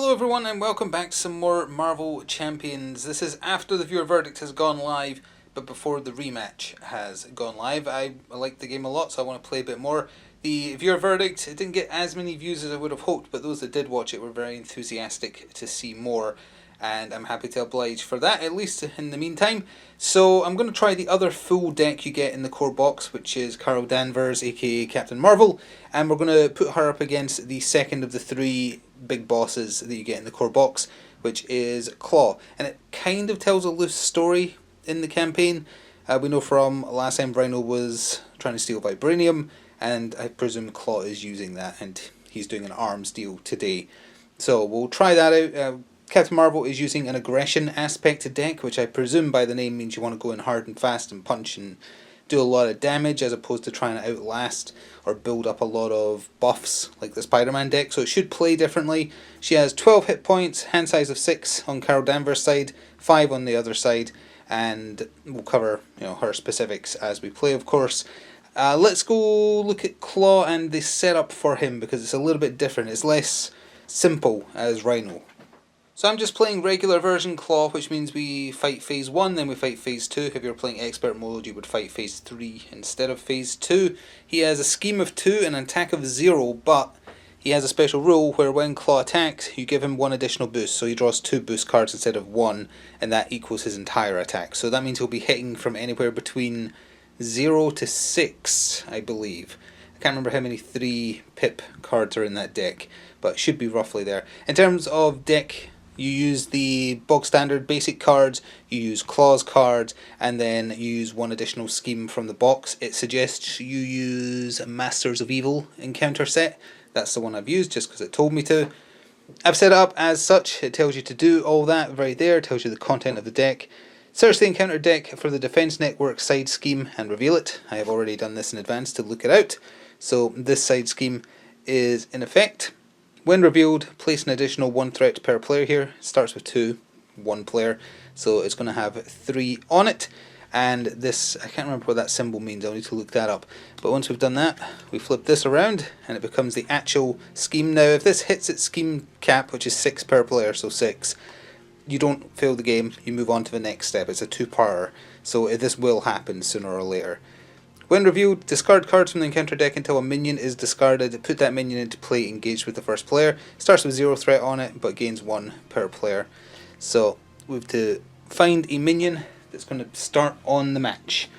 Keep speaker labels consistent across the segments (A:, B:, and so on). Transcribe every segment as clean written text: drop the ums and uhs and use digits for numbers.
A: Hello everyone and welcome back to some more Marvel Champions. This is after the viewer verdict has gone live, but before the rematch has gone live. I like the game a lot, so I want to play a bit more. The viewer verdict, it didn't get as many views as I would have hoped, but those that did watch it were very enthusiastic to see more, and I'm happy to oblige for that, at least in the meantime. So I'm going to try the other full deck you get in the core box, which is Carol Danvers, aka Captain Marvel, and we're going to put her up against the second of the three big bosses that you get in the core box, which is Klaw. And it kind of tells a loose story in the campaign. We know from last time Rhino was trying to steal Vibranium, and I presume Klaw is using that, and he's doing an arms deal today. So we'll try that out. Captain Marvel is using an aggression aspect deck, which I presume by the name means you want to go in hard and fast and punch and do a lot of damage, as opposed to trying to outlast or build up a lot of buffs like the Spider-Man deck. So it should play differently. She has 12 hit points, hand size of 6 on Carol Danvers' side, 5 on the other side, and we'll cover her specifics as we play, of course. Let's go look at Klaw and the setup for him, because it's a little bit different. It's less simple as Rhino. So I'm just playing regular version Klaw, which means we fight phase 1, then we fight phase 2. If you were playing expert mode, you would fight phase 3 instead of phase 2. He has a scheme of 2 and an attack of 0, but he has a special rule where when Klaw attacks, you give him 1 additional boost. So he draws 2 boost cards instead of 1, and that equals his entire attack. So that means he'll be hitting from anywhere between 0 to 6, I believe. I can't remember how many 3 pip cards are in that deck, but it should be roughly there. In terms of deck, you use the bog standard basic cards, you use Klaw's cards, and then you use 1 additional scheme from the box. It suggests you use Masters of Evil encounter set. That's the one I've used just because it told me to. I've set it up as such. It tells you to do all that right there. It tells you the content of the deck. Search the encounter deck for the Defense Network side scheme and reveal it. I have already done this in advance to look it out. So this side scheme is in effect. When revealed, place an additional 1 threat per player here. It starts with 2, 1 player, so it's going to have 3 on it. And this, I can't remember what that symbol means, I'll need to look that up. But once we've done that, we flip this around and it becomes the actual scheme. Now if this hits its scheme cap, which is 6 per player, so 6, you don't fail the game, you move on to the next step. It's a 2-parter, so this will happen sooner or later. When revealed, discard cards from the encounter deck until a minion is discarded. Put that minion into play engaged with the first player. Starts with 0 threat on it, but gains 1 per player. So we have to find a minion that's going to start on the match.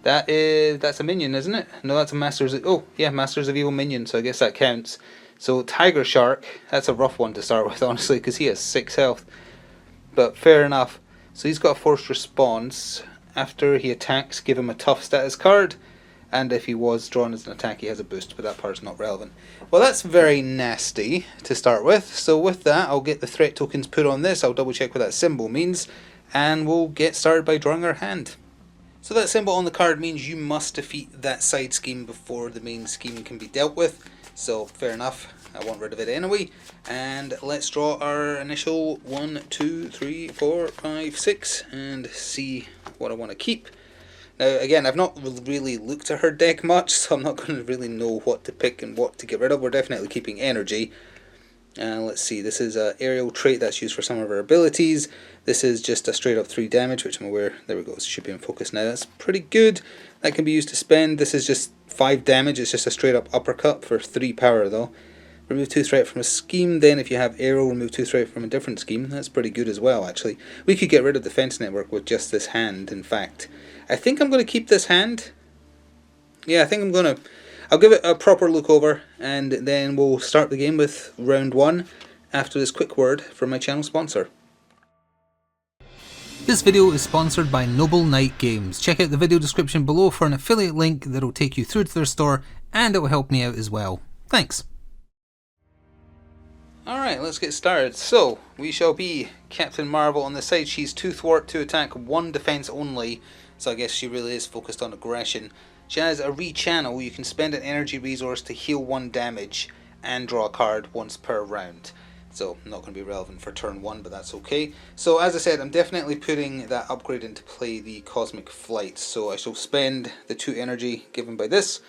A: That's a minion, isn't it? No, that's a Masters of Evil minion, so I guess that counts. So Tiger Shark, that's a rough one to start with, honestly, because he has 6 health. But fair enough. So he's got a forced response. After he attacks, give him a tough status card, and if he was drawn as an attack, he has a boost, but that part's not relevant. Well, that's very nasty to start with, so with that, I'll get the threat tokens put on this, I'll double check what that symbol means, and we'll get started by drawing our hand. So that symbol on the card means you must defeat that side scheme before the main scheme can be dealt with, so fair enough. I want rid of it anyway, and let's draw our initial 1, 2, 3, 4, 5, 6, and see what I want to keep. Now again, I've not really looked at her deck much, so I'm not going to really know what to pick and what to get rid of. We're definitely keeping energy. Let's see, this is an aerial trait that's used for some of her abilities. This is just a straight up 3 damage, which I'm aware, there we go, it should be in focus now. That's pretty good. That can be used to spend. This is just 5 damage, it's just a straight up uppercut for 3 power though. Remove 2 threat from a scheme, then if you have arrow, remove 2 threat from a different scheme. That's pretty good as well, actually. We could get rid of Defense Network with just this hand, in fact. I think I'm going to keep this hand. Yeah, I think I'm going to... I'll give it a proper look over, and then we'll start the game with round 1 after this quick word from my channel sponsor. This video is sponsored by Noble Knight Games. Check out the video description below for an affiliate link that will take you through to their store, and it will help me out as well. Thanks. Alright, let's get started. So, we shall be Captain Marvel on the side. She's 2 thwart, 2 attack, 1 defense only, so I guess she really is focused on aggression. She has a rechannel. You can spend an energy resource to heal 1 damage and draw a card once per round. So, not going to be relevant for turn 1, but that's okay. So, as I said, I'm definitely putting that upgrade into play, the Cosmic Flight. So, I shall spend the 2 energy given by this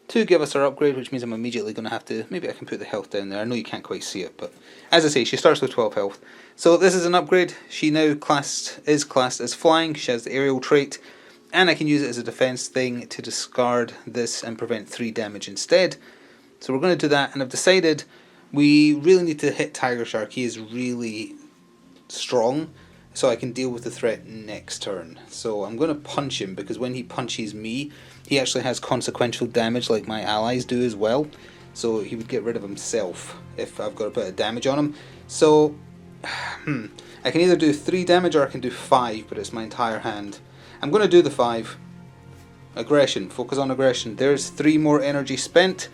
A: to give us our upgrade, which means I'm immediately going to have to, maybe I can put the health down there. I know you can't quite see it, but as I say, she starts with 12 health. So this is an upgrade. She now is classed as flying. She has the aerial trait, and I can use it as a defense thing to discard this and prevent 3 damage instead. So we're going to do that, and I've decided we really need to hit Tiger Shark. He is really strong, so I can deal with the threat next turn. So I'm going to punch him, because when he punches me, he actually has consequential damage like my allies do as well. So he would get rid of himself if I've got a bit of damage on him. So I can either do 3 damage or I can do 5, but it's my entire hand. I'm going to do the 5. Aggression. Focus on aggression. There's 3 more energy spent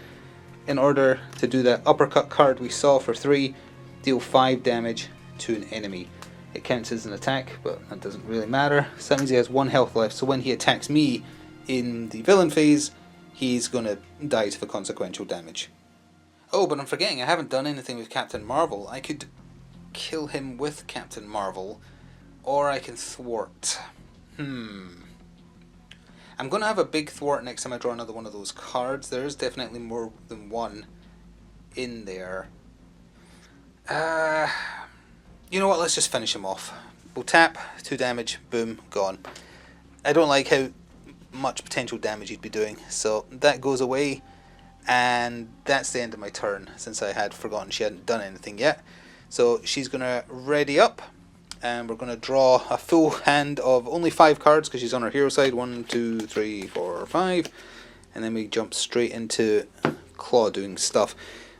A: in order to do that uppercut card we saw for 3. Deal 5 damage to an enemy. It counts as an attack, but that doesn't really matter. So that means he has 1 health left, so when he attacks me in the villain phase, he's going to die to the consequential damage. Oh, but I'm forgetting, I haven't done anything with Captain Marvel. I could kill him with Captain Marvel, or I can thwart. I'm going to have a big thwart next time I draw another one of those cards. There is definitely more than one in there. You know what, let's just finish him off. We'll tap, 2 damage, boom, gone. I don't like how much potential damage he'd be doing, so that goes away, and that's the end of my turn, since I had forgotten she hadn't done anything yet. So she's going to ready up, and we're going to draw a full hand of only 5 cards, because she's on her hero side. 1, 2, 3, 4, 5, and then we jump straight into Klaw doing stuff.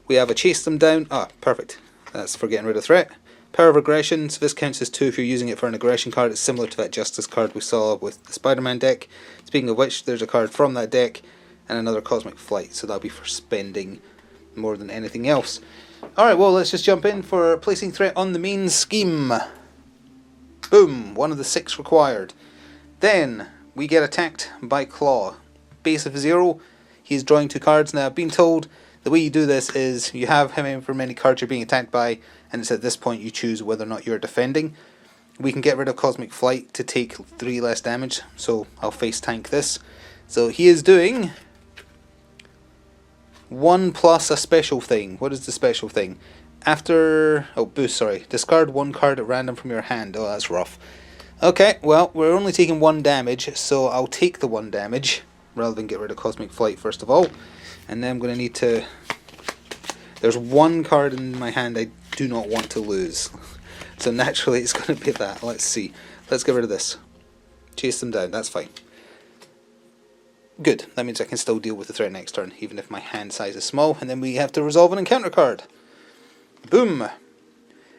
A: We have a chase them down. Perfect. That's for getting rid of threat. Power of aggression, so this counts as 2 if you're using it for an aggression card. It's similar to that Justice card we saw with the Spider-Man deck. Speaking of which, there's a card from that deck and another Cosmic Flight, so that'll be for spending more than anything else. Alright, well, let's just jump in for placing threat on the main scheme. Boom, 1 of the 6 required. Then we get attacked by Klaw. Base of 0, he's drawing 2 cards. Now I've been told the way you do this is you have however many cards you're being attacked by, and it's at this point you choose whether or not you're defending. We can get rid of Cosmic Flight to take 3 less damage, so I'll face tank this. So he is doing 1 plus a special thing. What is the special thing? After... boost, sorry. Discard 1 card at random from your hand. Oh, that's rough. Okay, well, we're only taking 1 damage, so I'll take the 1 damage, rather than get rid of Cosmic Flight first of all. And then I'm going to need to... There's 1 card in my hand I do not want to lose. So naturally it's going to be that. Let's see. Let's get rid of this. Chase them down. That's fine. Good. That means I can still deal with the threat next turn, even if my hand size is small. And then we have to resolve an encounter card. Boom.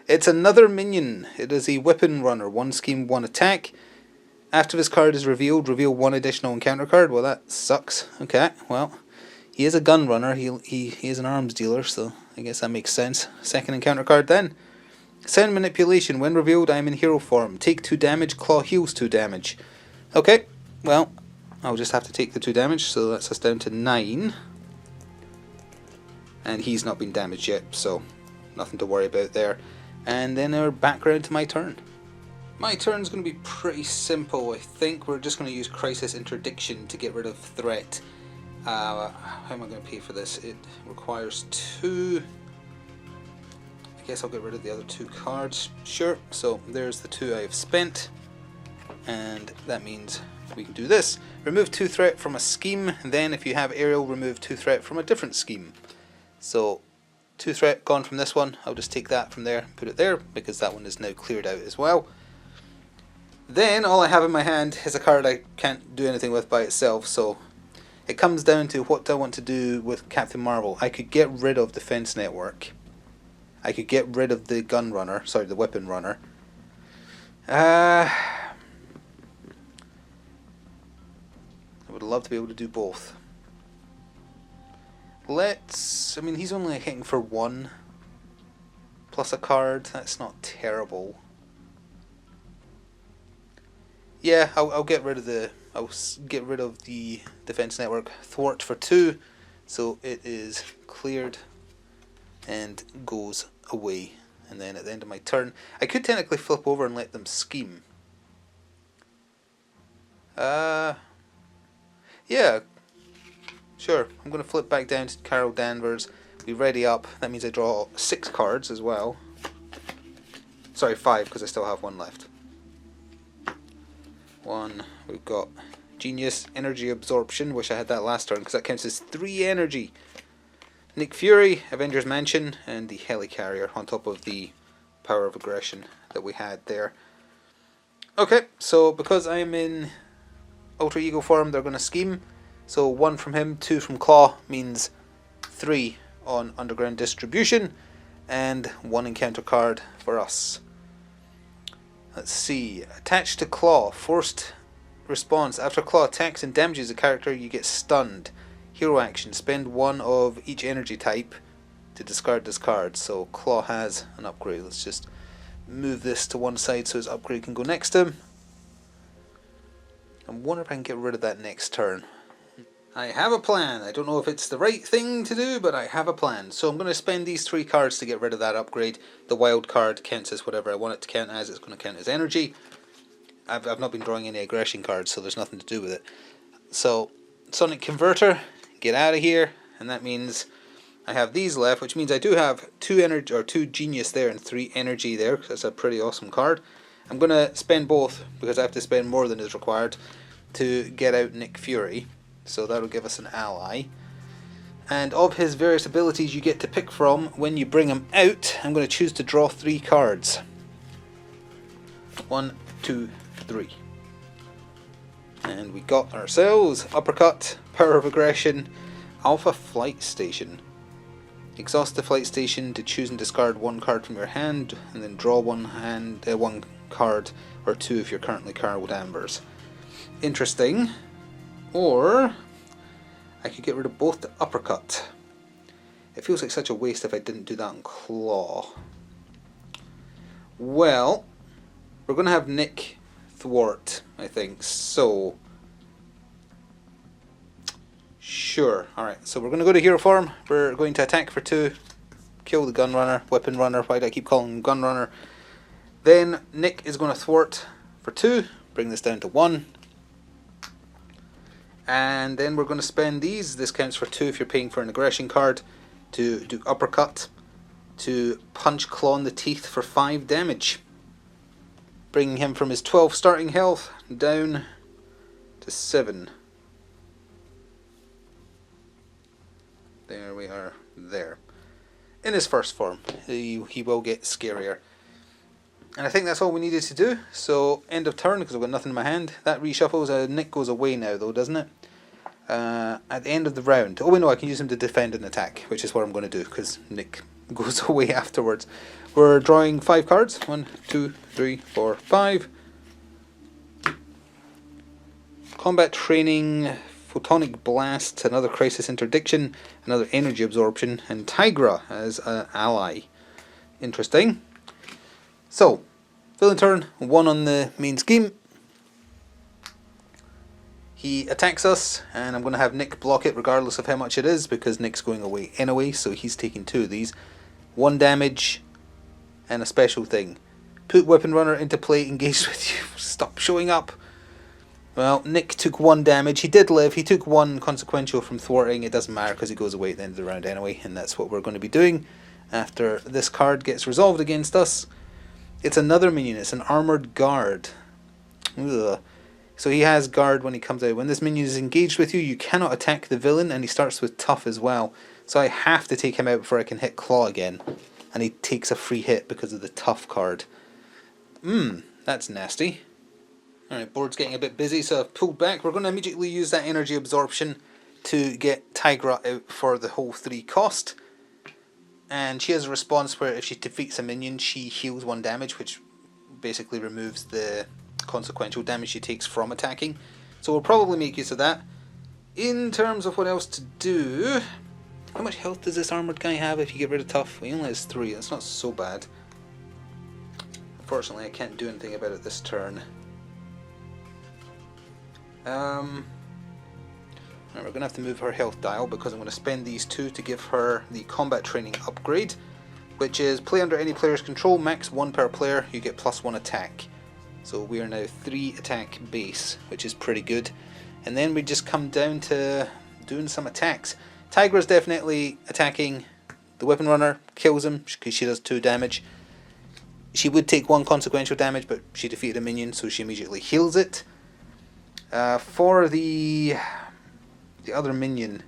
A: It's another minion. It is a weapon runner. 1 scheme, 1 attack. After this card is revealed, reveal 1 additional encounter card. Well, that sucks. Okay, well... He is a gun runner, he is an arms dealer, so I guess that makes sense. Second encounter card then. Sound manipulation. When revealed, I am in hero form. Take 2 damage, Klaw heals 2 damage. Okay, well, I'll just have to take the 2 damage, so that's us down to 9. And he's not been damaged yet, so nothing to worry about there. And then we're back around to my turn. My turn's going to be pretty simple, I think. We're just going to use Crisis Interdiction to get rid of threat. How am I going to pay for this? It requires 2. I guess I'll get rid of the other 2 cards. Sure. So there's the 2 I have spent. And that means we can do this. Remove 2 threat from a scheme. Then if you have aerial, remove 2 threat from a different scheme. So 2 threat gone from this one. I'll just take that from there and put it there, because that one is now cleared out as well. Then all I have in my hand is a card I can't do anything with by itself, so it comes down to what do I want to do with Captain Marvel. I could get rid of Defense Network. I could get rid of the gun runner, sorry, the weapon runner. I would love to be able to do both. I mean, he's only hitting for 1 plus a card. That's not terrible. Yeah, I'll get rid of the... I'll get rid of the Defense Network. Thwart for 2, so it is cleared and goes away. And then at the end of my turn, I could technically flip over and let them scheme. Yeah, Sure, I'm going to flip back down to Carol Danvers. We ready up. That means I draw 6 cards as well. Sorry, 5 because I still have 1 left. 1, we've got Genius, Energy Absorption. Wish I had that last turn because that counts as 3 energy. Nick Fury, Avengers Mansion, and the Helicarrier on top of the Power of Aggression that we had there. Okay, so because I am in Alter Ego form, they're going to scheme. So 1 from him, 2 from Klaw means 3 on Underground Distribution, and 1 encounter card for us. Let's see. Attached to Klaw, forced response. After Klaw attacks and damages a character, you get stunned. Hero action. Spend 1 of each energy type to discard this card. So Klaw has an upgrade. Let's just move this to one side so his upgrade can go next to him. I wonder if I can get rid of that next turn. I have a plan. I don't know if it's the right thing to do, but I have a plan. So I'm going to spend these 3 cards to get rid of that upgrade. The wild card counts as whatever I want it to count as. It's going to count as energy. I've not been drawing any aggression cards, so there's nothing to do with it. So, Sonic Converter, get out of here. And that means I have these left, which means I do have 2 energy or 2 genius there and 3 energy there, because that's a pretty awesome card. I'm going to spend both, because I have to spend more than is required, to get out Nick Fury. So that'll give us an ally. And of his various abilities you get to pick from when you bring him out, I'm going to choose to draw 3 cards. 1, 2, 3. And we got ourselves Uppercut, Power of Aggression, Alpha Flight Station. Exhaust the flight station to choose and discard 1 card from your hand, and then draw 1 card or 2 if you're currently Carol Danvers. Interesting. Or I could get rid of both the Uppercut. It feels like such a waste if I didn't do that on Klaw. Well, we're going to have Nick thwart, I think. So, sure. Alright, so we're going to go to hero form. We're going to attack for 2. Kill the gun runner, weapon runner. Why do I keep calling him gun runner? Then Nick is going to thwart for 2. Bring this down to 1. And then we're going to spend these. This counts for 2 if you're paying for an aggression card. To do Uppercut. To punch Klaw in the teeth for 5 damage. Bringing him from his 12 starting health down to 7. There we are, there. In his first form, he will get scarier. And I think that's all we needed to do. So, end of turn, because I've got nothing in my hand. That reshuffles. Nick goes away now, though, doesn't it? At the end of the round. Oh, wait, no, I can use him to defend and attack, which is what I'm going to do, because Nick goes away afterwards. We're drawing 5 cards. 1, 2, 3, 4, 5. Combat Training, Photonic Blast, another Crisis Interdiction, another Energy Absorption, and Tigra as an ally. Interesting. So, villain turn, 1 on the main scheme. He attacks us, and I'm going to have Nick block it regardless of how much it is, because Nick's going away anyway, so he's taking 2 of these. 1 damage, and a special thing. Put Weapon Runner into play, engaged with you. Stop showing up. Well, Nick took 1 damage. He did live. He took 1 consequential from thwarting. It doesn't matter because he goes away at the end of the round anyway, and that's what we're going to be doing after this card gets resolved against us. It's another minion. It's an Armored Guard. Ugh. So he has Guard when he comes out. When this minion is engaged with you, you cannot attack the villain, and he starts with Tough as well. So I have to take him out before I can hit Klaw again. And he takes a free hit because of the Tough card. That's nasty. Alright, board's getting a bit busy, so I've pulled back. We're going to immediately use that Energy Absorption to get Tigra out for the whole 3 cost. And she has a response where if she defeats a minion, she heals 1 damage, which basically removes the consequential damage she takes from attacking. So we'll probably make use of that. In terms of what else to do, how much health does this armored guy have if you get rid of Tough? He only has 3, that's not so bad. Unfortunately, I can't do anything about it this turn. We're going to have to move her health dial because I'm going to spend these 2 to give her the combat training upgrade, which is play under any player's control, max 1 per player, you get +1 attack. So we are now 3 attack base, which is pretty good. And then we just come down to doing some attacks. Tigra's definitely attacking the Weapon Runner, kills him because she does 2 damage. She would take 1 consequential damage, but she defeated a minion, so she immediately heals it. For the other minion,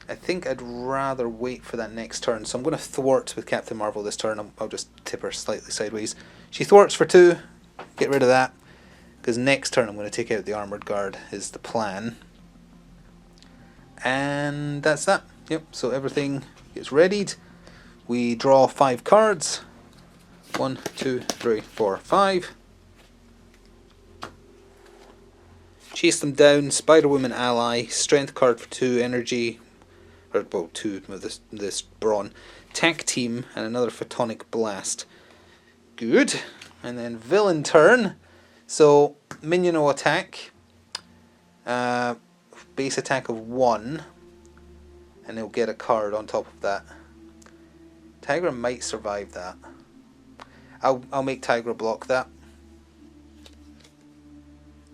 A: I think I'd rather wait for that next turn, so I'm going to thwart with Captain Marvel this turn. I'll just tip her slightly sideways. She thwarts for 2, get rid of that, because next turn I'm going to take out the Armoured Guard is the plan. And that's that. Yep, so everything gets readied. We draw 5 cards. 1, 2, 3, 4, 5. Chase them down. Spider-Woman ally. Strength card for 2 energy. Or, well, 2 with this brawn. Tack team and another photonic blast. Good. And then villain turn. So, minion will attack. Base attack of 1. And he'll get a card on top of that. Tigra might survive that. I'll make Tigra block that.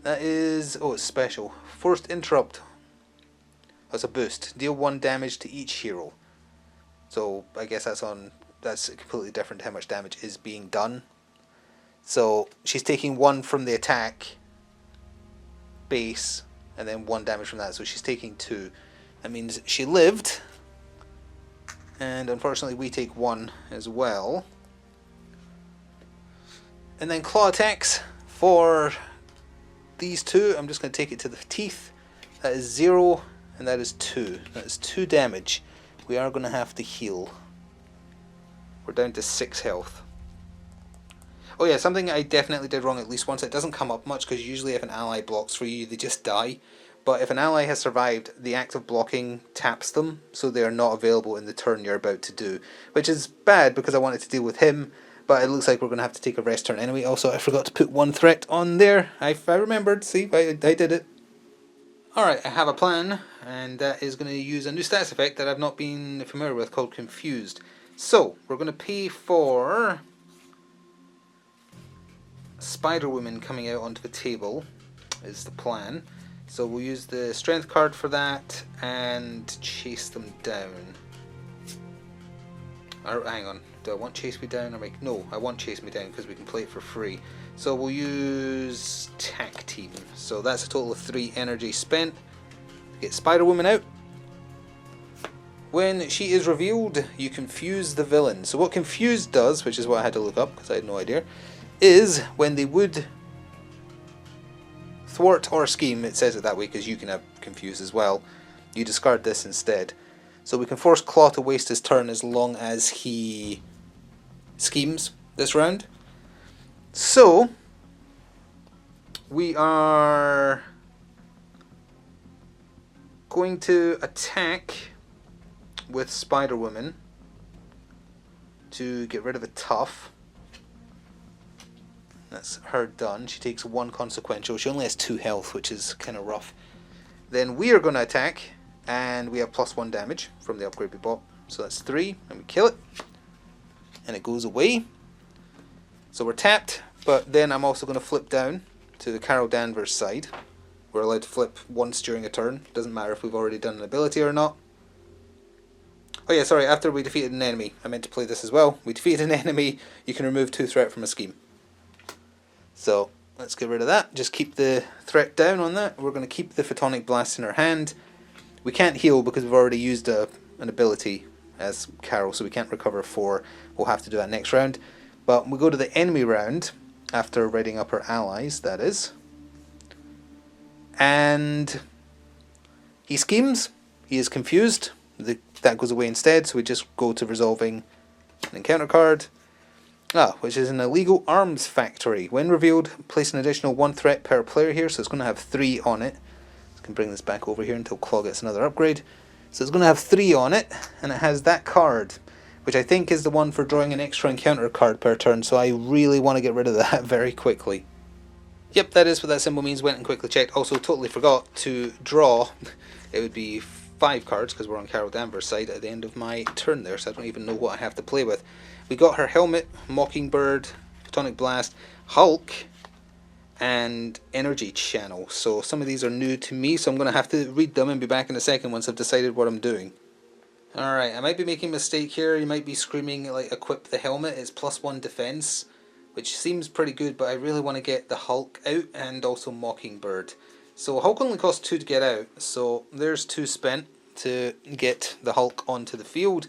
A: That is... oh, it's special. Forced interrupt. That's a boost. Deal 1 damage to each hero. So I guess that's completely different to how much damage is being done. So she's taking 1 from the attack base and then 1 damage from that. So she's taking 2. That means she lived. And unfortunately we take 1 as well. And then claw attacks for these 2. I'm just going to take it to the teeth. That is 0 and that is 2. That is 2 damage. We are going to have to heal. We're down to 6 health. Oh yeah, something I definitely did wrong at least once. It doesn't come up much because usually if an ally blocks for you, they just die. But if an ally has survived, the act of blocking taps them, so they are not available in the turn you're about to do. Which is bad because I wanted to deal with him, but it looks like we're going to have to take a rest turn anyway. Also, I forgot to put 1 threat on there. I remembered, see, I did it. Alright, I have a plan, and that is going to use a new stats effect that I've not been familiar with called Confused. So, we're going to pay for Spider-Woman coming out onto the table, is the plan. So we'll use the strength card for that and chase them down. Or, hang on, do I want chase me down? No, I want chase me down because we can play it for free. So we'll use tack team. So that's a total of 3 energy spent. Get Spider-Woman out. When she is revealed, you confuse the villain. So what confused does, which is what I had to look up because I had no idea, is when they would thwart or scheme, it says it that way because you can have confused as well, you discard this instead. So we can force Klaw to waste his turn as long as he schemes this round. So we are going to attack with Spider-Woman to get rid of a tough. That's her done. She takes 1 consequential. She only has 2 health, which is kind of rough. Then we are going to attack, and we have +1 damage from the upgrade we bought. So that's 3, and we kill it. And it goes away. So we're tapped, but then I'm also going to flip down to the Carol Danvers side. We're allowed to flip once during a turn. Doesn't matter if we've already done an ability or not. Oh yeah, sorry, after we defeated an enemy. I meant to play this as well. We defeated an enemy, you can remove 2 threat from a scheme. So let's get rid of that. Just keep the threat down on that. We're going to keep the Photonic Blast in our hand. We can't heal because we've already used an ability as Carol, so we can't recover 4. We'll have to do that next round. But we go to the enemy round, after readying up our allies, that is. And he schemes. He is confused. That goes away instead, so we just go to resolving an encounter card. Which is an illegal arms factory. When revealed, place an additional 1 threat per player here, so it's going to have 3 on it. I can bring this back over here until Klaw gets another upgrade. So it's going to have 3 on it, and it has that card, which I think is the one for drawing an extra encounter card per turn, so I really want to get rid of that very quickly. Yep, that is what that symbol means, went and quickly checked. Also totally forgot to draw, it would be 5 cards, because we're on Carol Danvers' side at the end of my turn there, so I don't even know what I have to play with. We got her helmet, Mockingbird, Photonic Blast, Hulk, and energy channel. So some of these are new to me, so I'm going to have to read them and be back in a second once I've decided what I'm doing. Alright, I might be making a mistake here. You might be screaming like equip the helmet. It's +1 defense, which seems pretty good, but I really want to get the Hulk out and also Mockingbird. So Hulk only costs 2 to get out, so there's 2 spent to get the Hulk onto the field.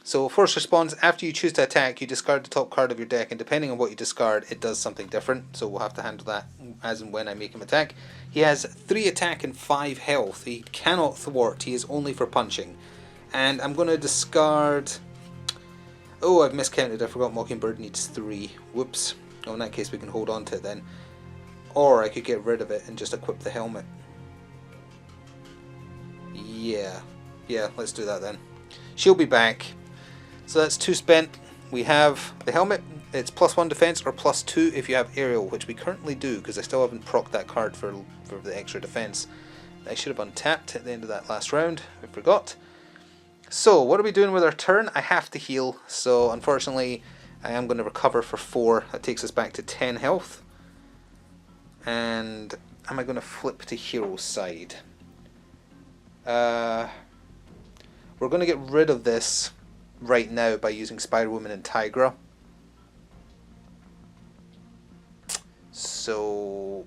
A: So first response, after you choose to attack, you discard the top card of your deck, and depending on what you discard, it does something different. So we'll have to handle that as and when I make him attack. He has 3 attack and 5 health. He cannot thwart, he is only for punching. And I'm going to discard... Oh, I've miscounted, I forgot Mockingbird needs 3. Whoops. Oh, in that case we can hold on to it then. Or I could get rid of it and just equip the helmet. Yeah, let's do that then. She'll be back. So that's 2 spent. We have the helmet. It's +1 defense or +2 if you have aerial, which we currently do because I still haven't procced that card for the extra defense. I should have untapped at the end of that last round. I forgot. So what are we doing with our turn? I have to heal. So unfortunately I am going to recover for 4. That takes us back to 10 health. And am I going to flip to hero's side? We're going to get rid of this right now by using Spider-Woman and Tigra. So,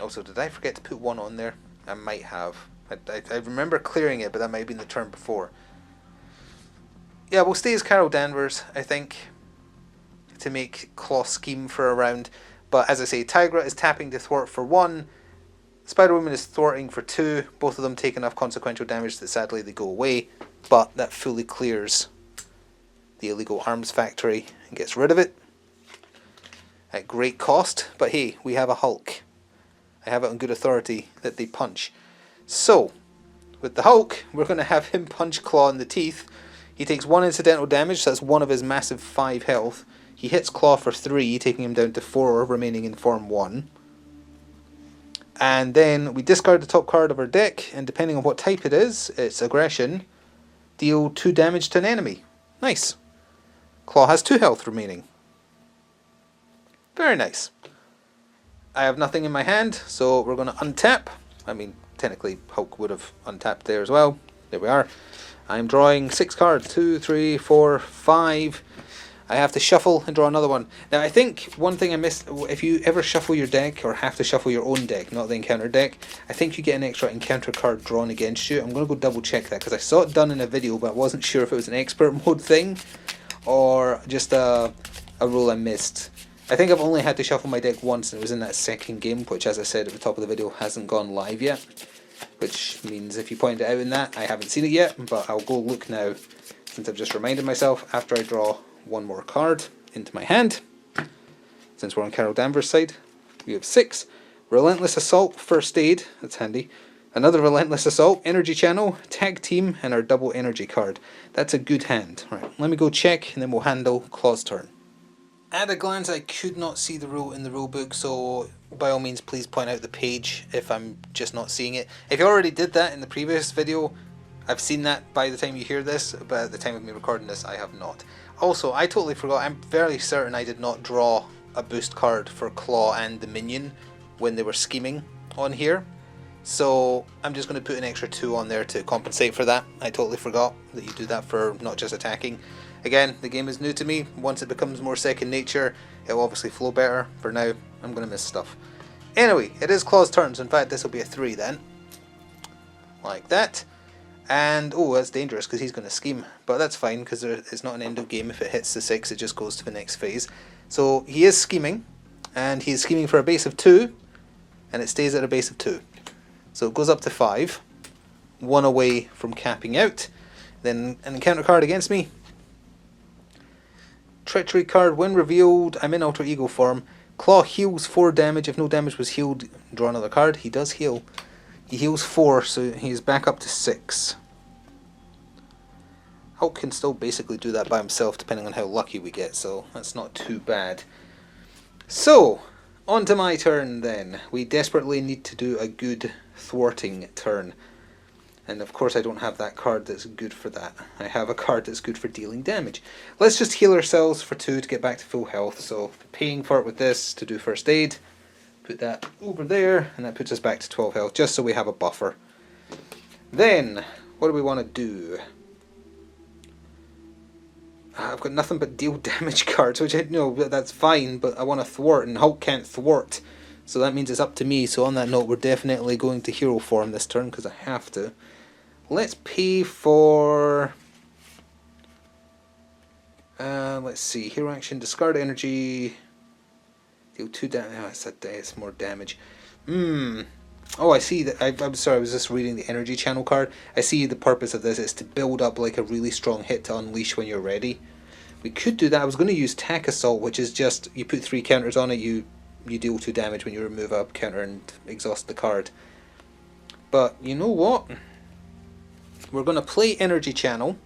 A: also did I forget to put 1 on there? I might have. I remember clearing it, but that might have been the turn before. Yeah, we'll stay as Carol Danvers, I think, to make Klaw scheme for a round. But as I say, Tigra is tapping to thwart for 1. Spider-Woman is thwarting for 2. Both of them take enough consequential damage that sadly they go away. But that fully clears the illegal arms factory and gets rid of it. At great cost. But hey, we have a Hulk. I have it on good authority that they punch. So, with the Hulk, we're going to have him punch Klaw in the teeth. He takes 1 incidental damage, so that's 1 of his massive 5 health. He hits Klaw for 3, taking him down to 4, remaining in form 1. And then we discard the top card of our deck, and depending on what type it is, it's aggression, deal 2 damage to an enemy. Nice. Klaw has 2 health remaining. Very nice. I have nothing in my hand, so we're going to untap. I mean, technically Hulk would have untapped there as well. There we are. I'm drawing 6 cards. 2, 3, 4, 5. I have to shuffle and draw another one. Now I think one thing I missed, if you ever shuffle your deck or have to shuffle your own deck, not the encounter deck, I think you get an extra encounter card drawn against you. I'm going to go double check that because I saw it done in a video, but I wasn't sure if it was an expert mode thing or just a rule I missed. I think I've only had to shuffle my deck once, and it was in that second game, which as I said at the top of the video hasn't gone live yet, which means if you point it out in that, I haven't seen it yet, but I'll go look now since I've just reminded myself after I draw 1 more card into my hand. Since we're on Carol Danvers' side, we have 6. Relentless Assault, First Aid, that's handy. Another Relentless Assault, Energy Channel, Tag Team, and our double energy card. That's a good hand. Right, let me go check and then we'll handle Klaw's turn. At a glance, I could not see the rule in the rulebook, so by all means please point out the page if I'm just not seeing it. If you already did that in the previous video, I've seen that by the time you hear this, but at the time of me recording this, I have not. Also, I totally forgot, I'm fairly certain I did not draw a boost card for Klaw and the minion when they were scheming on here. So I'm just going to put an extra 2 on there to compensate for that. I totally forgot that you do that for not just attacking. Again, the game is new to me. Once it becomes more second nature, it will obviously flow better. For now, I'm going to miss stuff. Anyway, it is Klaw's turn, so in fact this will be a 3 then. Like that. And, oh, that's dangerous because he's going to scheme. But that's fine because it's not an end of game. If it hits the 6, it just goes to the next phase. So he is scheming. And he is scheming for a base of 2. And it stays at a base of 2. So it goes up to 5. 1 away from capping out. Then an encounter card against me. Treachery card, when revealed, I'm in alter ego form. Klaw heals 4 damage. If no damage was healed, draw another card. He does heal. He heals 4, so he's back up to 6. Hulk can still basically do that by himself depending on how lucky we get, so that's not too bad. So, on to my turn then. We desperately need to do a good thwarting turn. And of course I don't have that card that's good for that. I have a card that's good for dealing damage. Let's just heal ourselves for 2 to get back to full health. So paying for it with this to do first aid. Put that over there, and that puts us back to 12 health, just so we have a buffer. Then, what do we want to do? I've got nothing but deal damage cards, which I know that's fine, but I want to thwart, and Hulk can't thwart. So that means it's up to me. So on that note, we're definitely going to hero form this turn, because I have to. Let's pay for... let's see, hero action, discard energy... Deal 2 damage. It's more damage. Oh, I see that. I'm sorry, I was just reading the energy channel card. I see the purpose of this is to build up like a really strong hit to unleash when you're ready. We could do that. I was going to use Tack Assault, which is just you put 3 counters on it, you deal 2 damage when you remove a counter and exhaust the card. But you know what? We're going to play energy channel.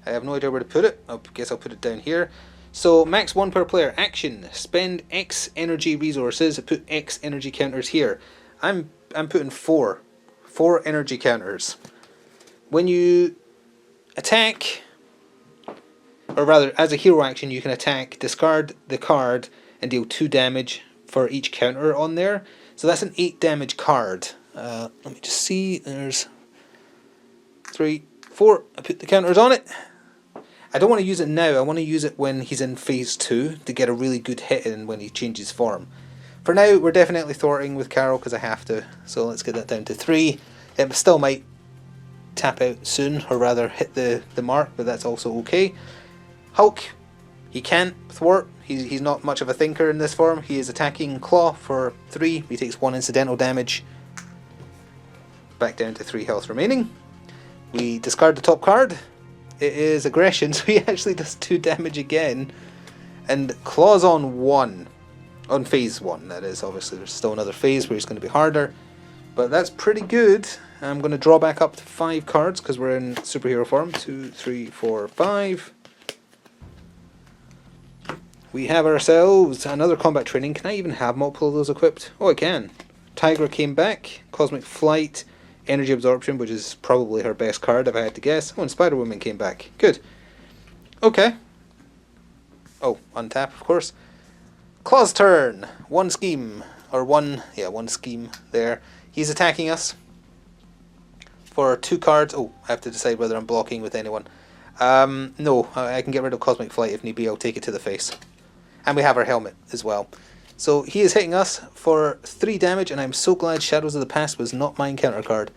A: I have no idea where to put it. I guess I'll put it down here. So max 1 per player. Action. Spend X energy resources. Put X energy counters here. I'm putting 4 energy counters. When you attack, or rather as a hero action, you can attack, discard the card, and deal 2 damage for each counter on there. So that's an 8 damage card. Let me just see. There's 3, 4. I put the counters on it. I don't want to use it now. I want to use it when he's in phase 2 to get a really good hit in when he changes form. For now, we're definitely thwarting with Carol because I have to. So let's get that down to 3. It still might tap out soon, or rather hit the mark, but that's also okay. Hulk, he can't thwart. He's not much of a thinker in this form. He is attacking Klaw for 3. He takes 1 incidental damage. Back down to 3 health remaining. We discard the top card. It is aggression, so he actually does 2 damage again. And Claw's on 1. On phase 1, that is. Obviously, there's still another phase where he's going to be harder. But that's pretty good. I'm going to draw back up to 5 cards because we're in superhero form. 2, 3, 4, 5. We have ourselves another combat training. Can I even have multiple of those equipped? Oh, I can. Tigra came back. Cosmic Flight. Energy Absorption, which is probably her best card if I had to guess. Oh, and Spider-Woman came back. Good. Okay. Oh, untap, of course. Claw's turn. 1 scheme. Or 1 scheme there. He's attacking us for 2 cards. Oh, I have to decide whether I'm blocking with anyone. No, I can get rid of Cosmic Flight if need be. I'll take it to the face. And we have our helmet as well. So he is hitting us for 3 damage, and I'm so glad Shadows of the Past was not my encounter card.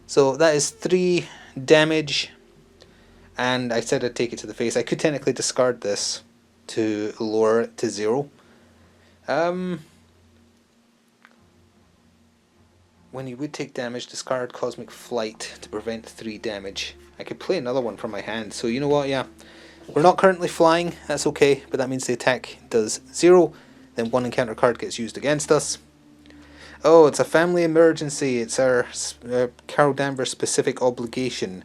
A: So that is 3 damage, and I said I'd take it to the face. I could technically discard this to lower it to 0. When he would take damage, discard Cosmic Flight to prevent 3 damage. I could play another one from my hand, so you know what, yeah. We're not currently flying, that's okay, but that means the attack does 0. Then 1 encounter card gets used against us. Oh, it's a family emergency. It's our Carol Danvers specific obligation.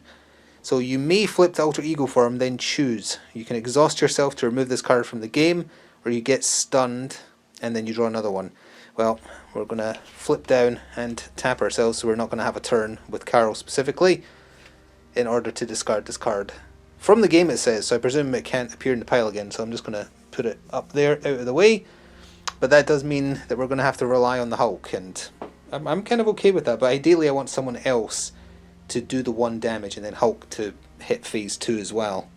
A: So you may flip to alter ego form, then choose. You can exhaust yourself to remove this card from the game, or you get stunned, and then you draw another one. Well, we're going to flip down and tap ourselves, so we're not going to have a turn with Carol specifically, in order to discard this card. From the game it says, so I presume it can't appear in the pile again, so I'm just going to put it up there, out of the way. But that does mean that we're going to have to rely on the Hulk, and I'm kind of okay with that, but ideally I want someone else to do the 1 damage and then Hulk to hit phase 2 as well.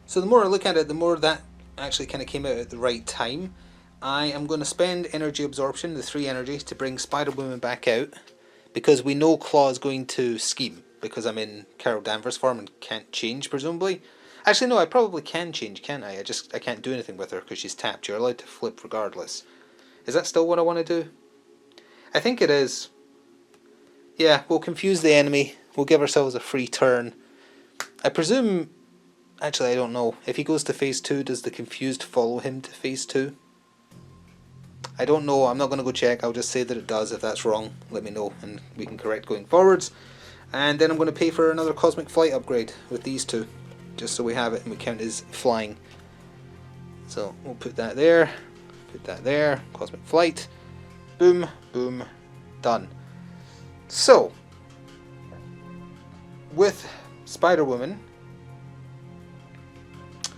A: So the more I look at it, the more that actually kind of came out at the right time. I am going to spend energy absorption, the 3 energies, to bring Spider-Woman back out, because we know Claw is going to scheme, because I'm in Carol Danvers form and can't change, presumably. Actually, no, I probably can change, can't I? I can't do anything with her because she's tapped. You're allowed to flip regardless. Is that still what I want to do? I think it is. Yeah, we'll confuse the enemy. We'll give ourselves a free turn. I presume... Actually, I don't know. If he goes to phase 2, does the confused follow him to phase 2? I don't know. I'm not going to go check. I'll just say that it does. If that's wrong, let me know and we can correct going forwards. And then I'm going to pay for another Cosmic Flight upgrade with these 2. Just so we have it and we count as flying. So we'll put that there, Cosmic Flight, boom, boom, done. So, with Spider-Woman,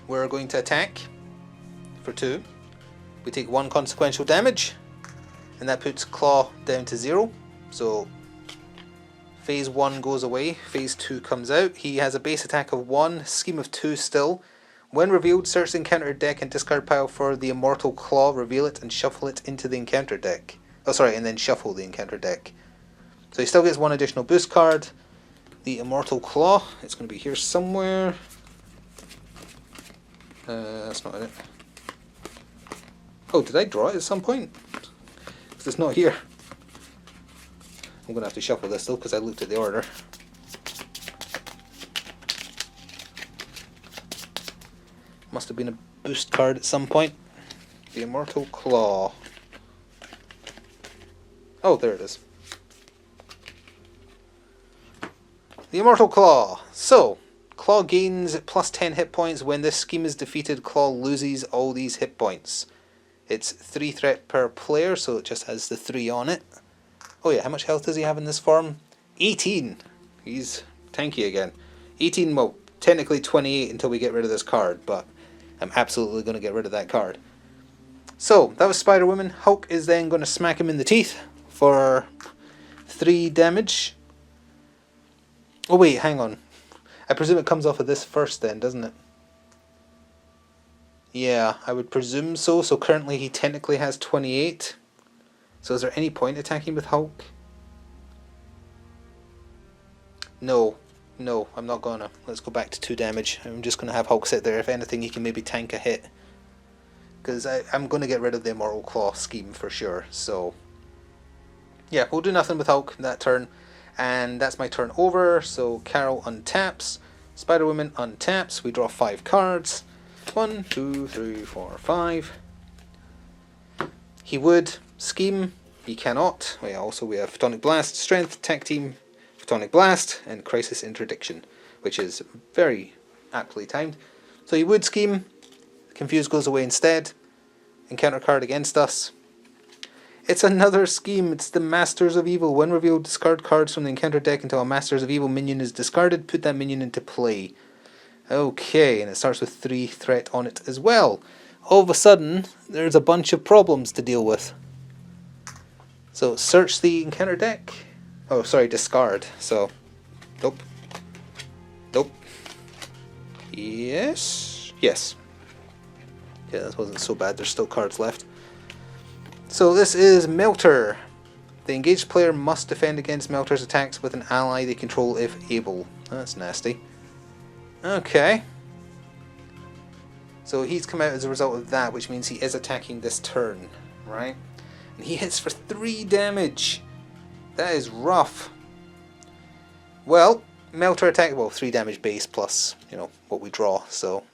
A: we're going to attack for 2. We take 1 consequential damage, and that puts Klaw down to 0. So phase 1 goes away, phase 2 comes out. He has a base attack of 1, scheme of 2 still. When revealed, search the encounter deck and discard pile for the Immortal Klaw, reveal it and shuffle it into the encounter deck. Oh sorry, and then shuffle the encounter deck. So he still gets 1 additional boost card. The Immortal Klaw, it's going to be here somewhere. That's not it. Oh, did I draw it at some point? Because it's not here. I'm going to have to shuffle this though, because I looked at the order. Must have been a boost card at some point. The Immortal Klaw. Oh, there it is. The Immortal Klaw. So, Klaw gains plus 10 hit points. When this scheme is defeated, Klaw loses all these hit points. It's 3 threat per player, so it just has the 3 on it. Oh yeah, how much health does he have in this form? 18! He's tanky again. 18, well, technically 28 until we get rid of this card, but I'm absolutely going to get rid of that card. So, that was Spider-Woman. Hulk is then going to smack him in the teeth for 3 damage. Oh wait, hang on. I presume it comes off of this first then, doesn't it? Yeah, I would presume so. So currently he technically has 28. So is there any point attacking with Hulk? No. No, I'm not gonna. Let's go back to 2 damage. I'm just gonna have Hulk sit there. If anything, he can maybe tank a hit. Because I'm gonna get rid of the Immortal Klaw scheme for sure. So, yeah, we'll do nothing with Hulk that turn. And that's my turn over. So Carol untaps. Spider-Woman untaps. We draw 5 cards. 1, 2, 3, 4, 5. He would scheme. He cannot. We have Photonic Blast, Strength, Tech Team, Photonic Blast, and Crisis Interdiction, which is very aptly timed. So he would scheme. Confuse goes away instead. Encounter card against us. It's another scheme. It's the Masters of Evil. When revealed, discard cards from the encounter deck until a Masters of Evil minion is discarded. Put that minion into play. Okay, and it starts with 3 threat on it as well. All of a sudden, there's a bunch of problems to deal with. So, search the encounter deck. Oh, sorry, discard. So, nope. Nope. Yes. Yes. Yeah, that wasn't so bad. There's still cards left. So this is Melter. The engaged player must defend against Melter's attacks with an ally they control if able. That's nasty. Okay. So he's come out as a result of that, which means he is attacking this turn, right? And he hits for 3 damage. That is rough. Well, Melter attack, well, 3 damage base plus, what we draw. So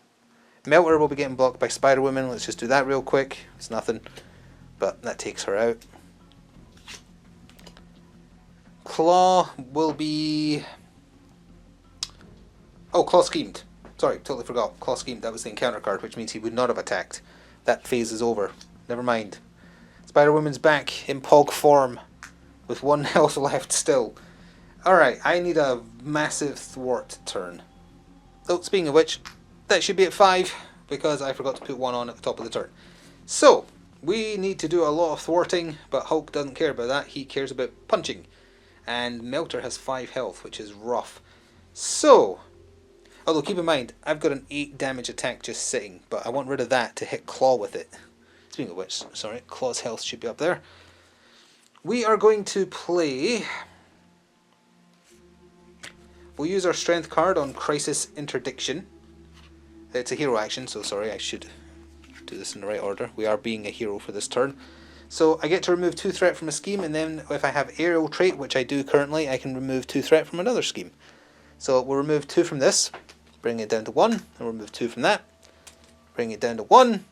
A: Melter will be getting blocked by Spider-Woman. Let's just do that real quick. It's nothing. But that takes her out. Klaw will be... Oh, Klaw schemed. Sorry, totally forgot. Klaw schemed. That was the encounter card, which means he would not have attacked. That phase is over. Never mind. Spider-Woman's back in Pog form, with 1 health left still. Alright, I need a massive thwart turn. Oh, speaking of which, that should be at 5, because I forgot to put 1 on at the top of the turn. So, we need to do a lot of thwarting, but Hulk doesn't care about that. He cares about punching. And Melter has 5 health, which is rough. So, although keep in mind, I've got an 8 damage attack just sitting, but I want rid of that to hit Klaw with it. Speaking of which, sorry, Klaw's health should be up there. We are going to play... We'll use our strength card on Crisis Interdiction. It's a hero action, so sorry, I should do this in the right order. We are being a hero for this turn. So I get to remove 2 threat from a scheme, and then if I have aerial trait, which I do currently, I can remove 2 threat from another scheme. So we'll remove 2 from this, bring it down to 1, and remove 2 from that, bring it down to 1.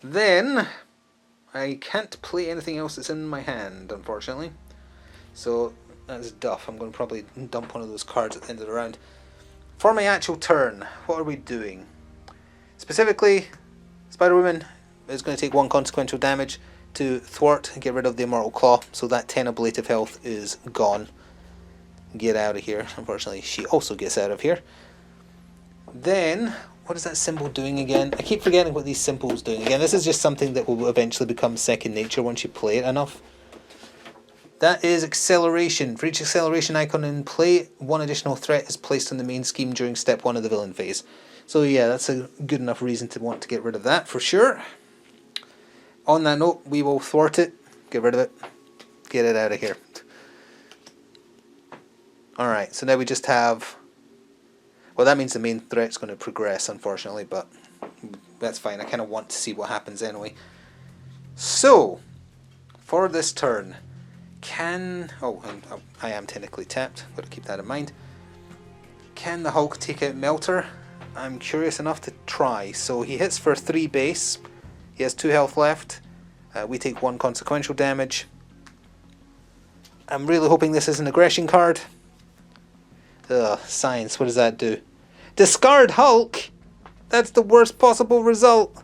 A: Then I can't play anything else that's in my hand, unfortunately. So that's duff. I'm going to probably dump one of those cards at the end of the round. For my actual turn, what are we doing? Specifically, Spider-Woman is going to take 1 consequential damage to thwart and get rid of the Immortal Klaw, so that 10 ablative health is gone. Get out of here. Unfortunately, she also gets out of here. Then what is that symbol doing again? I keep forgetting what these symbols doing again. This is just something that will eventually become second nature once you play it enough. That is acceleration. For each acceleration icon in play, one additional threat is placed on the main scheme during step 1 of the villain phase. So yeah, that's a good enough reason to want to get rid of that for sure. On that note, we will thwart it, get rid of it, get it out of here. Alright, so now we just have... Well, that means the main threat's going to progress, unfortunately, but that's fine. I kind of want to see what happens anyway. So, for this turn... I am technically tapped, got to keep that in mind. Can the Hulk take out Melter? I'm curious enough to try. So he hits for 3 base, he has 2 health left, we take 1 consequential damage. I'm really hoping this is an aggression card. Ugh, science, what does that do? Discard Hulk! That's the worst possible result!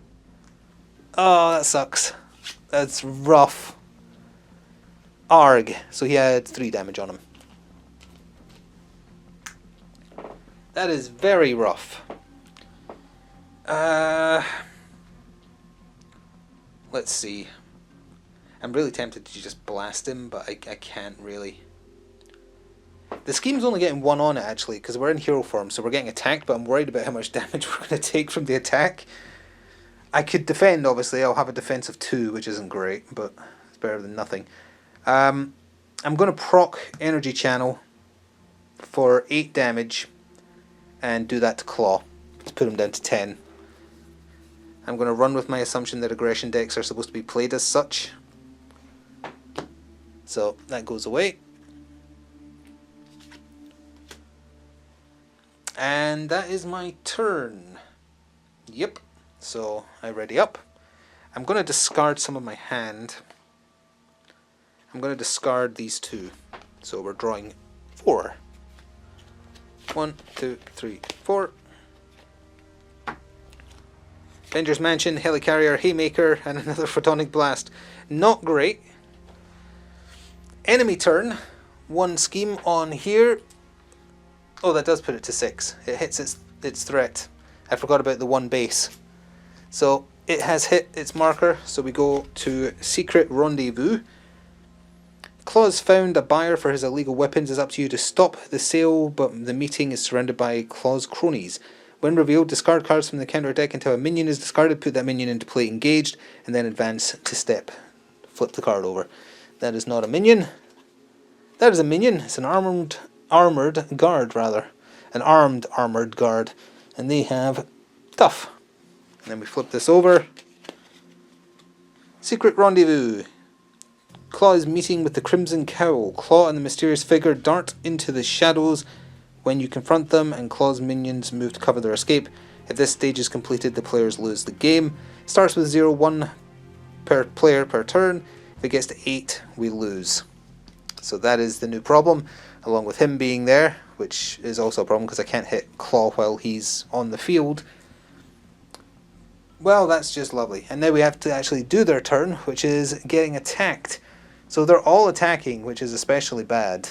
A: Oh, that sucks. That's rough. Arg. So he had 3 damage on him. That is very rough. Let's see. I'm really tempted to just blast him, but I can't really. The scheme's only getting 1 on it, actually, because we're in hero form, so we're getting attacked, but I'm worried about how much damage we're going to take from the attack. I could defend, obviously. I'll have a defense of 2, which isn't great, but it's better than nothing. I'm going to proc Energy Channel for 8 damage and do that to Klaw to put him down to 10. I'm going to run with my assumption that aggression decks are supposed to be played as such. So that goes away. And that is my turn. Yep. So I ready up. I'm going to discard some of my hand. I'm going to discard these 2. So we're drawing 4. 1, 2, 3, 4. Avengers Mansion, Helicarrier, Haymaker, and another Photonic Blast. Not great. Enemy turn. 1 scheme on here. Oh, that does put it to 6. It hits its threat. I forgot about the 1 base. So it has hit its marker. So we go to Secret Rendezvous. Klaw's found a buyer for his illegal weapons. It's up to you to stop the sale, but the meeting is surrounded by Klaw's cronies. When revealed, discard cards from the counter deck until a minion is discarded, put that minion into play engaged, and then advance to step. Flip the card over. That is not a minion. That is a minion. It's an armoured guard, rather. An armed armoured guard. And they have tough. And then we flip this over. Secret Rendezvous. Klaw is meeting with the Crimson Cowl. Klaw and the mysterious figure dart into the shadows when you confront them, and Klaw's minions move to cover their escape. If this stage is completed, the players lose the game. It starts with 0-1 per player per turn. If it gets to 8, we lose. So that is the new problem, along with him being there, which is also a problem because I can't hit Klaw while he's on the field. Well, that's just lovely. And now we have to actually do their turn, which is getting attacked. So they're all attacking, which is especially bad.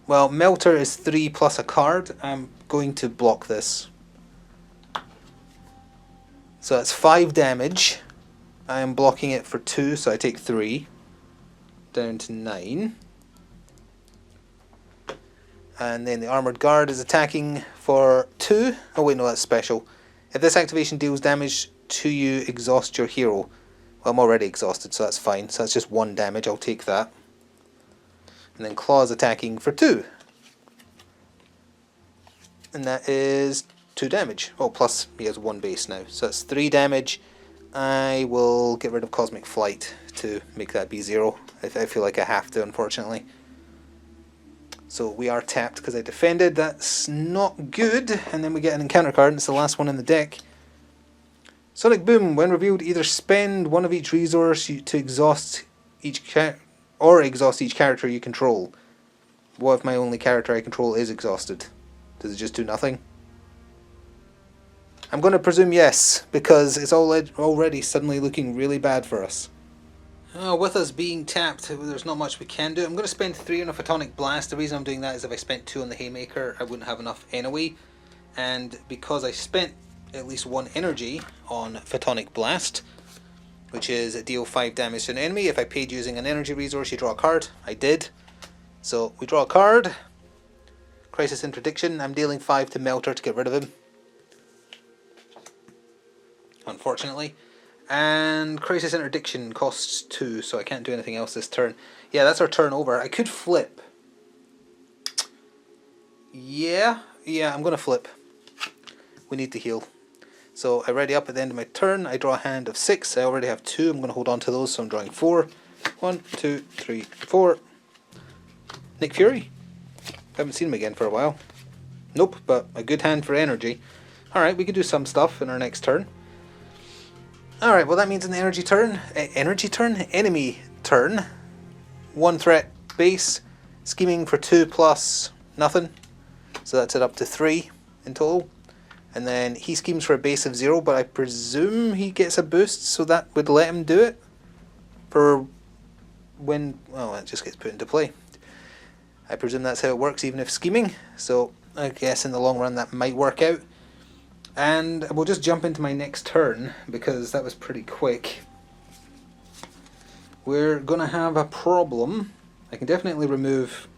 A: Well, Melter is 3 plus a card. I'm going to block this. So that's 5 damage. I am blocking it for 2, so I take 3. Down to 9. And then the Armoured Guard is attacking for 2. Oh wait, no, that's special. If this activation deals damage to you, exhaust your hero. Well, I'm already exhausted, so that's fine. So that's just 1 damage, I'll take that. And then Klaw's attacking for 2. And that is 2 damage. Oh, plus he has 1 base now. So that's 3 damage. I will get rid of Cosmic Flight to make that be 0. I feel like I have to, unfortunately. So we are tapped because I defended. That's not good. And then we get an encounter card, and it's the last one in the deck. Sonic Boom. When revealed, either spend 1 of each resource to exhaust each exhaust each character you control. What if my only character I control is exhausted? Does it just do nothing? I'm going to presume yes, because it's already suddenly looking really bad for us. With us being tapped, there's not much we can do. I'm going to spend 3 on a Photonic Blast. The reason I'm doing that is if I spent 2 on the Haymaker, I wouldn't have enough anyway. and because I spent at least 1 energy on Photonic Blast, which is deal 5 damage to an enemy. If I paid using an energy resource, you draw a card. I did. So we draw a card. Crisis Interdiction. I'm dealing 5 to Melter to get rid of him, unfortunately. And Crisis Interdiction costs 2, so I can't do anything else this turn. Yeah, that's our turn over. I could flip. Yeah, I'm going to flip. We need to heal. So I ready up at the end of my turn. I draw a hand of 6. I already have 2. I'm going to hold on to those, so I'm drawing 4. 1, 2, 3, 4. Nick Fury. Haven't seen him again for a while. Nope, but a good hand for energy. Alright, we can do some stuff in our next turn. Alright, well that means an energy turn. Enemy turn. 1 threat base. Scheming for 2 plus nothing. So that's it up to 3 in total. And then he schemes for a base of 0, but I presume he gets a boost, so that would let him do it. For when... well, it just gets put into play. I presume that's how it works, even if scheming. So I guess in the long run that might work out. And we'll just jump into my next turn, because that was pretty quick. We're going to have a problem. I can definitely remove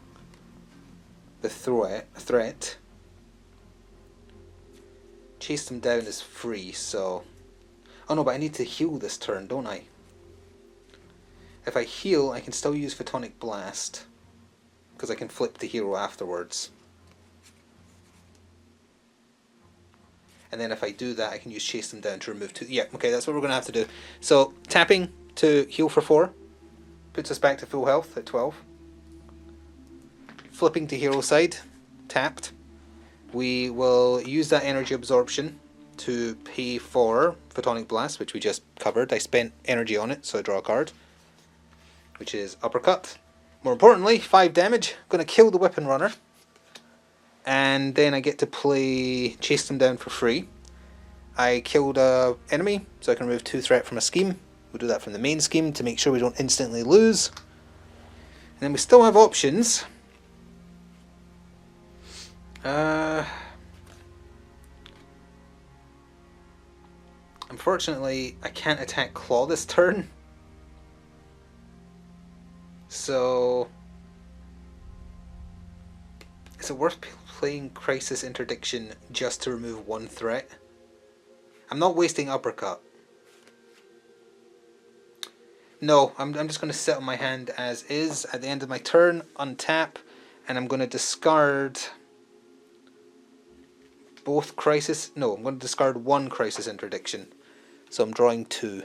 A: the threat. Chase them down is free, so... oh no, but I need to heal this turn, don't I? If I heal, I can still use Photonic Blast, because I can flip the hero afterwards. And then if I do that, I can use Chase them down to remove 2. Yeah, okay, that's what we're going to have to do. So, tapping to heal for 4 puts us back to full health at 12. Flipping to hero side, tapped. We will use that energy absorption to pay for Photonic Blast, which we just covered. I spent energy on it, so I draw a card, which is Uppercut. More importantly, 5 damage. I'm going to kill the Weapon Runner. And then I get to play Chase them down for free. I killed an enemy, so I can remove 2 threat from a scheme. We'll do that from the main scheme to make sure we don't instantly lose. And then we still have options. Unfortunately, I can't attack Klaw this turn. So, is it worth playing Crisis Interdiction just to remove 1 threat? I'm not wasting Uppercut. No, I'm just going to sit on my hand as is at the end of my turn, untap, and I'm going to discard both Crisis... no, I'm going to discard 1 Crisis Interdiction. So I'm drawing 2.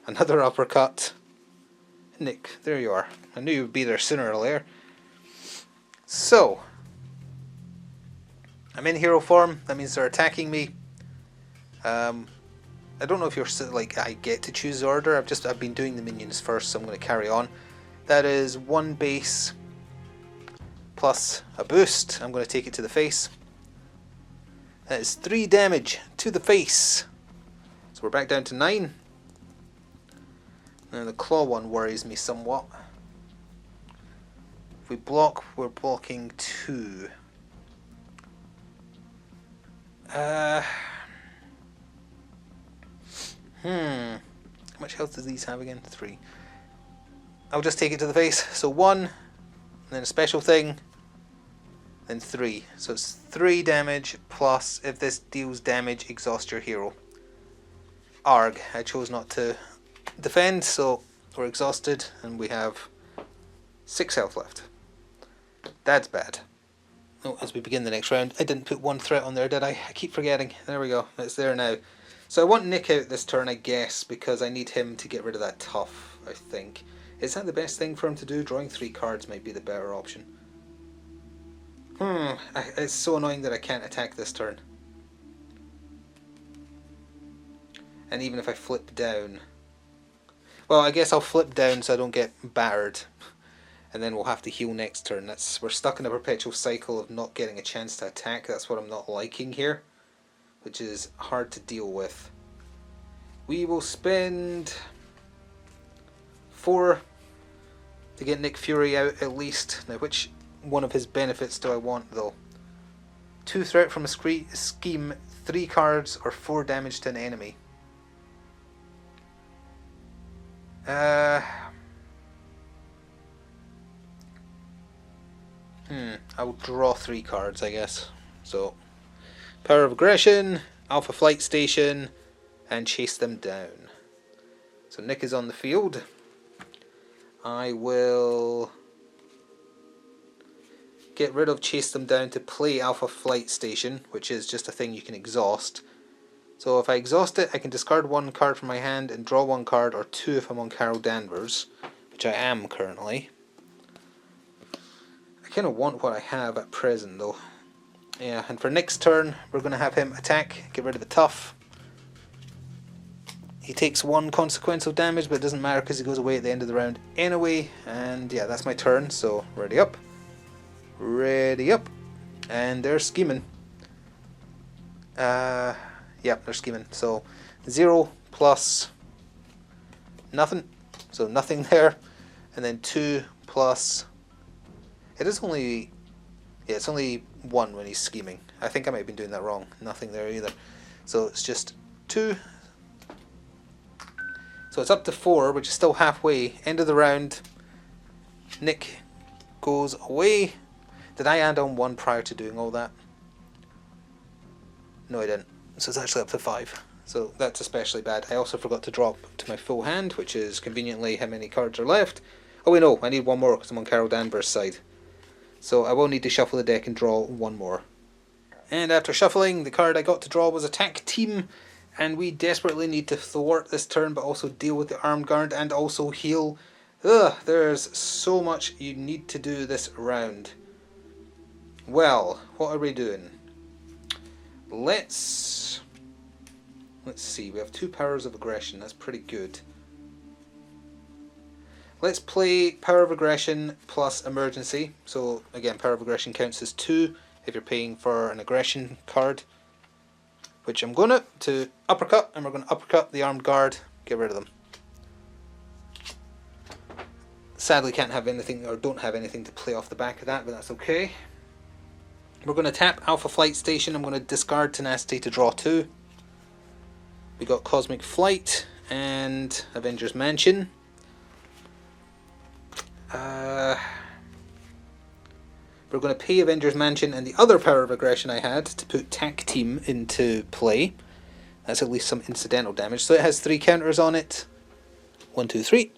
A: Another Uppercut. Nick, there you are. I knew you would be there sooner or later. So, I'm in hero form. That means they're attacking me. I don't know if you're like I get to choose the order. I've been doing the minions first, so I'm going to carry on. That is 1 base plus a boost. I'm going to take it to the face. That is 3 damage to the face. So we're back down to 9. Now the Klaw one worries me somewhat. If we block, we're blocking 2. How much health does these have again? 3. I'll just take it to the face. So 1, and then a special thing, then 3. So it's 3 damage plus if this deals damage, exhaust your hero. Arg. I chose not to defend, so we're exhausted and we have 6 health left. That's bad. Oh, as we begin the next round, I didn't put 1 threat on there, did I? I keep forgetting. There we go. It's there now. So I want Nick out this turn, I guess, because I need him to get rid of that tough, I think. Is that the best thing for him to do? Drawing 3 cards might be the better option. It's so annoying that I can't attack this turn. And even if I flip down... well, I guess I'll flip down so I don't get battered. And then we'll have to heal next turn. We're stuck in a perpetual cycle of not getting a chance to attack. That's what I'm not liking here, which is hard to deal with. We will spend 4 to get Nick Fury out at least. Now, which one of his benefits do I want though? 2 threat from a scheme, 3 cards, or 4 damage to an enemy. I'll draw 3 cards, I guess. So, Power of Aggression, Alpha Flight Station, and Chase Them Down. So Nick is on the field. I will get rid of Chase Them Down to play Alpha Flight Station, which is just a thing you can exhaust. So if I exhaust it, I can discard 1 card from my hand and draw 1 card, or 2 if I'm on Carol Danvers, which I am currently. I kind of want what I have at present though. Yeah, and for next turn, we're going to have him attack, get rid of the tough. He takes 1 consequential damage, but it doesn't matter because he goes away at the end of the round anyway. And yeah, that's my turn, so ready up. Ready up. And they're scheming. Yeah, they're scheming. So 0 plus nothing. So nothing there. And then 2 plus... It is only... Yeah, it's only 1 when he's scheming. I think I might have been doing that wrong. Nothing there either. So it's just 2. So it's up to 4, which is still halfway. End of the round. Nick goes away. Did I add on 1 prior to doing all that? No, I didn't. So it's actually up to 5. So that's especially bad. I also forgot to drop to my full hand, which is conveniently how many cards are left. Oh wait, no, I need 1 more because I'm on Carol Danvers' side. So I will need to shuffle the deck and draw 1 more. And after shuffling, the card I got to draw was Attack Team. And we desperately need to thwart this turn, but also deal with the armed guard and also heal. Ugh, there's so much you need to do this round. Well, what are we doing? Let's see, we have 2 powers of aggression, that's pretty good. Let's play Power of Aggression plus Emergency. So again, Power of Aggression counts as 2 if you're paying for an aggression card. Which I'm going to uppercut, and we're going to uppercut the armed guard, get rid of them. Sadly can't have anything, or don't have anything to play off the back of that, but that's okay. We're going to tap Alpha Flight Station. I'm going to discard Tenacity to draw 2. We got Cosmic Flight and Avengers Mansion. We're going to pay Avengers Mansion and the other Power of Aggression I had to put Tac Team into play. That's at least some incidental damage. So it has 3 counters on it. 1, 2, 3.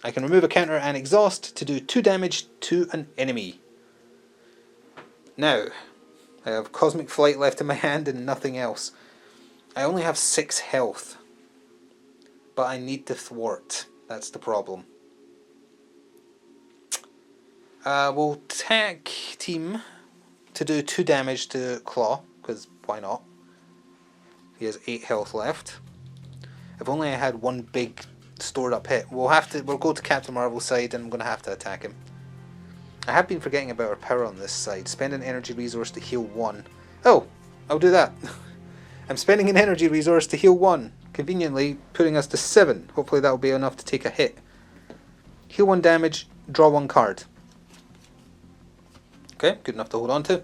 A: I can remove a counter and exhaust to do 2 damage to an enemy. Now, I have Cosmic Flight left in my hand and nothing else. I only have 6 health. But I need to thwart. That's the problem. We'll Tac Team to do 2 damage to Klaw, because why not? He has 8 health left. If only I had 1 big stored up hit. We'll go to Captain Marvel's side and I'm going to have to attack him. I have been forgetting about our power on this side. Spend an energy resource to heal 1. Oh, I'll do that. I'm spending an energy resource to heal 1. Conveniently putting us to 7. Hopefully that will be enough to take a hit. Heal 1 damage, draw 1 card. Okay, good enough to hold on to.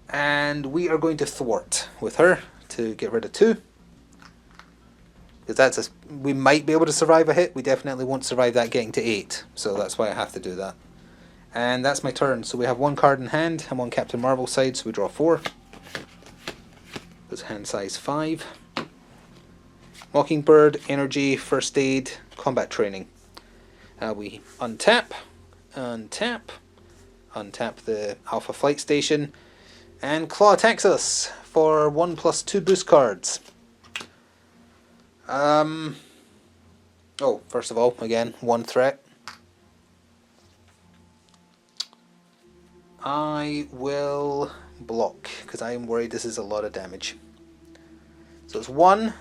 A: And we are going to thwart with her to get rid of 2. Because we might be able to survive a hit. We definitely won't survive that getting to 8. So that's why I have to do that. And that's my turn. So we have 1 card in hand. I'm on Captain Marvel's side, so we draw 4. That's hand size 5. Mockingbird, Energy, First Aid, Combat Training. We untap, untap the Alpha Flight Station, and Klaw attacks us for 1+2 boost cards. Oh, first of all, again, 1 threat. I will block, because I am worried this is a lot of damage. So it's 1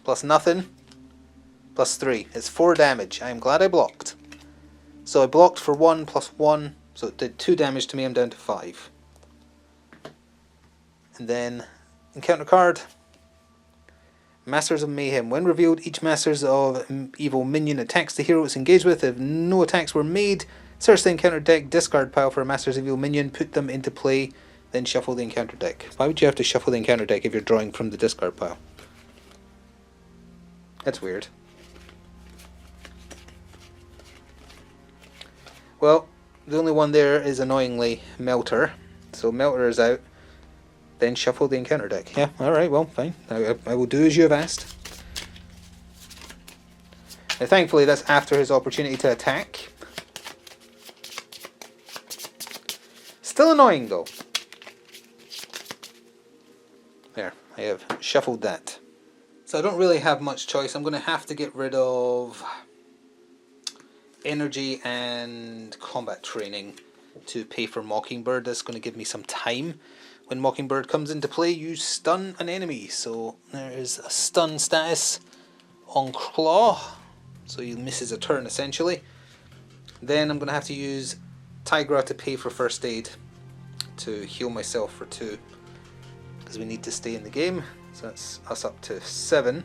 A: plus nothing plus 3. It's 4 damage. I am glad I blocked. So I blocked for 1 plus 1. So it did 2 damage to me, I'm down to 5. And then, encounter card, Masters of Mayhem. When revealed, each Masters of Evil minion attacks the hero it's engaged with. If no attacks were made, search the encounter deck, discard pile for a Masters of Evil minion, put them into play, then shuffle the encounter deck. Why would you have to shuffle the encounter deck if you're drawing from the discard pile? That's weird. Well, the only one there is annoyingly Melter. So Melter is out. Then shuffle the encounter deck. Yeah, alright, well, fine. I will do as you have asked. Now, thankfully, that's after his opportunity to attack. Still annoying, though. There, I have shuffled that. So I don't really have much choice. I'm going to have to get rid of energy and combat training to pay for Mockingbird. That's going to give me some time. When Mockingbird comes into play, you stun an enemy. So there is a stun status on Klaw. So he misses a turn essentially. Then I'm going to have to use Tigra to pay for first aid to heal myself for 2. Because we need to stay in the game. So that's us up to 7.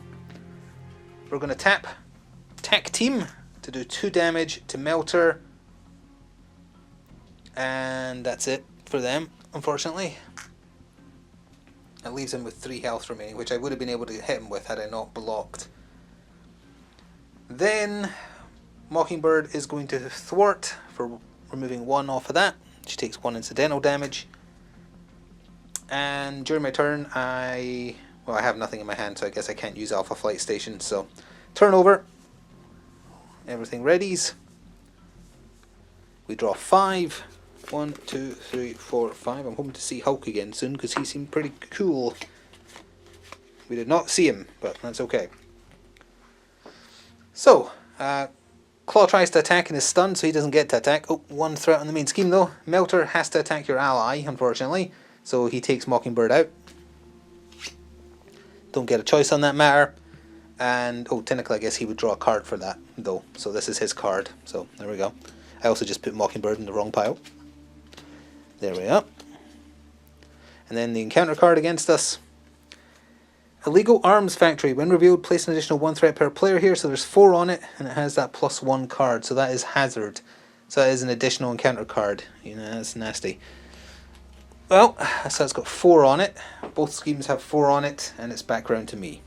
A: We're going to tap Tech Team to do 2 damage to Melter. And that's it for them, unfortunately. That leaves him with 3 health remaining, which I would have been able to hit him with had I not blocked. Then Mockingbird is going to thwart for removing 1 off of that. She takes 1 incidental damage. And during my turn, I have nothing in my hand, so I guess I can't use Alpha Flight Station. So turn over. Everything readies. We draw 5. 1, 2, 3, 4, 5. I'm hoping to see Hulk again soon because he seemed pretty cool. We did not see him, but that's okay. So, Klaw tries to attack and is stunned, so he doesn't get to attack. Oh, 1 threat on the main scheme though. Melter has to attack your ally, unfortunately, so he takes Mockingbird out. Don't get a choice on that matter. And, oh, technically I guess he would draw a card for that, though. So this is his card, so there we go. I also just put Mockingbird in the wrong pile. There we are. And then the encounter card against us. Illegal Arms Factory. When revealed, place an additional 1 threat per player here. So there's 4 on it, and it has that +1 card. So that is Hazard. So that is an additional encounter card. You know, that's nasty. Well, so it's got 4 on it. Both schemes have 4 on it, and it's back round to me.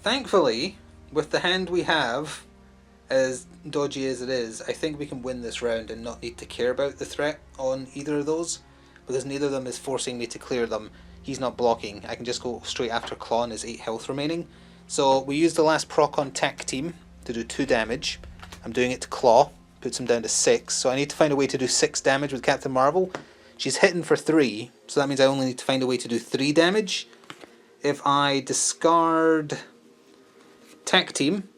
A: Thankfully, with the hand we have, as dodgy as it is, I think we can win this round and not need to care about the threat on either of those, because neither of them is forcing me to clear them. He's not blocking. I can just go straight after Klaw and his 8 health remaining. So we use the last proc on Tech Team to do 2 damage. I'm doing it to Klaw, puts him down to 6. So I need to find a way to do 6 damage with Captain Marvel. She's hitting for 3, so that means I only need to find a way to do 3 damage. If I discard Tech Team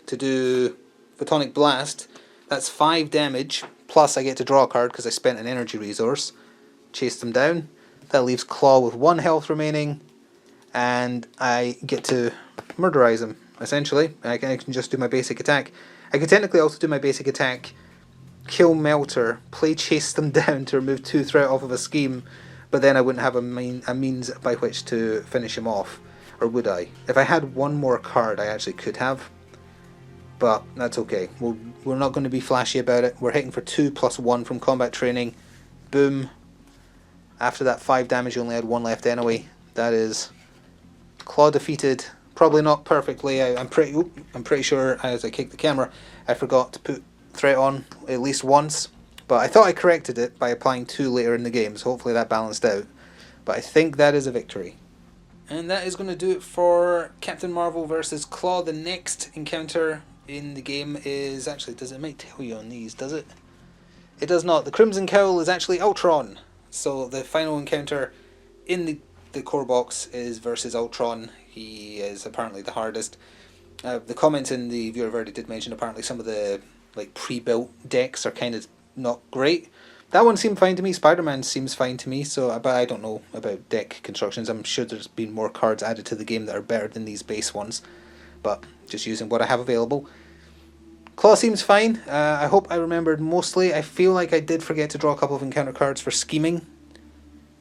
A: to do Photonic Blast, that's 5 damage, plus I get to draw a card because I spent an energy resource. Chase them down. That leaves Klaw with 1 health remaining, and I get to murderize him, essentially. I can just do my basic attack. I could technically also do my basic attack, kill Melter, play Chase them down to remove 2 threat off of a scheme, but then I wouldn't have a means by which to finish him off. Or would I? If I had 1 more card, I actually could have. But that's okay. We're not going to be flashy about it. We're hitting for 2 plus 1 from combat training. Boom. After that 5 damage, you only had 1 left anyway. That is Klaw defeated. Probably not perfectly. I'm pretty sure as I kicked the camera, I forgot to put threat on at least once. But I thought I corrected it by applying 2 later in the game, so hopefully that balanced out. But I think that is a victory. And that is going to do it for Captain Marvel versus Klaw. The next encounter in the game is actually, it might tell you on these, does it? It does not. The Crimson Cowl is actually Ultron. So the final encounter in the core box is versus Ultron. He is apparently the hardest. The comments in the viewer verdict did mention apparently some of the pre-built decks are kind of not great. That one seemed fine to me. Spider-Man seems fine to me. So, but I don't know about deck constructions. I'm sure there's been more cards added to the game that are better than these base ones. But just using what I have available. Klaw seems fine. I hope I remembered mostly. I feel like I did forget to draw a couple of encounter cards for scheming.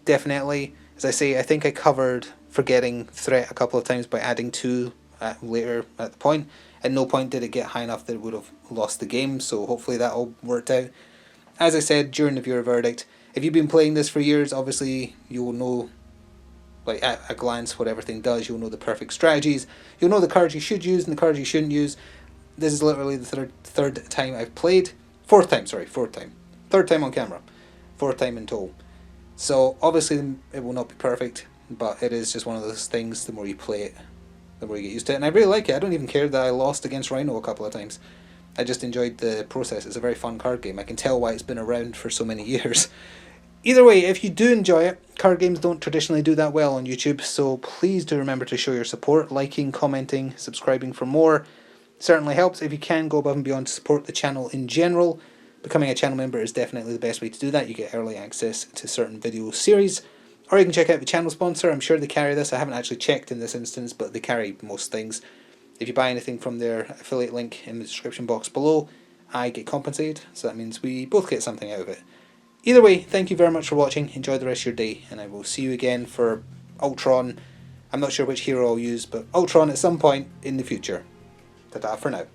A: Definitely. As I say, I think I covered forgetting threat a couple of times by adding 2 later at the point. At no point did it get high enough that it would have lost the game. So hopefully that all worked out. As I said during the viewer verdict, If you've been playing this for years, obviously you'll know, like at a glance, what everything does. You'll know the perfect strategies. You'll know the cards you should use and the cards you shouldn't use. This is literally the third time I've played. Fourth time. Third time on camera. Fourth time in total. So obviously it will not be perfect, but it is just one of those things. The more you play it, the more you get used to it. And I really like it. I don't even care that I lost against Rhino a couple of times. I just enjoyed the process. It's a very fun card game. I can tell why it's been around for so many years. Either way, if you do enjoy it, card games don't traditionally do that well on YouTube, so please do remember to show your support, liking, commenting, subscribing for more. Certainly helps. If you can go above and beyond to support the channel in general, becoming a channel member is definitely the best way to do that. You get early access to certain video series, or you can check out the channel sponsor. I'm sure they carry this. I haven't actually checked in this instance, but they carry most things. If you buy anything from their affiliate link in the description box below, I get compensated, so that means we both get something out of it. Either way, thank you very much for watching. Enjoy the rest of your day, and I will see you again for Ultron. I'm not sure which hero I'll use, but Ultron at some point in the future. Ta-ta for now.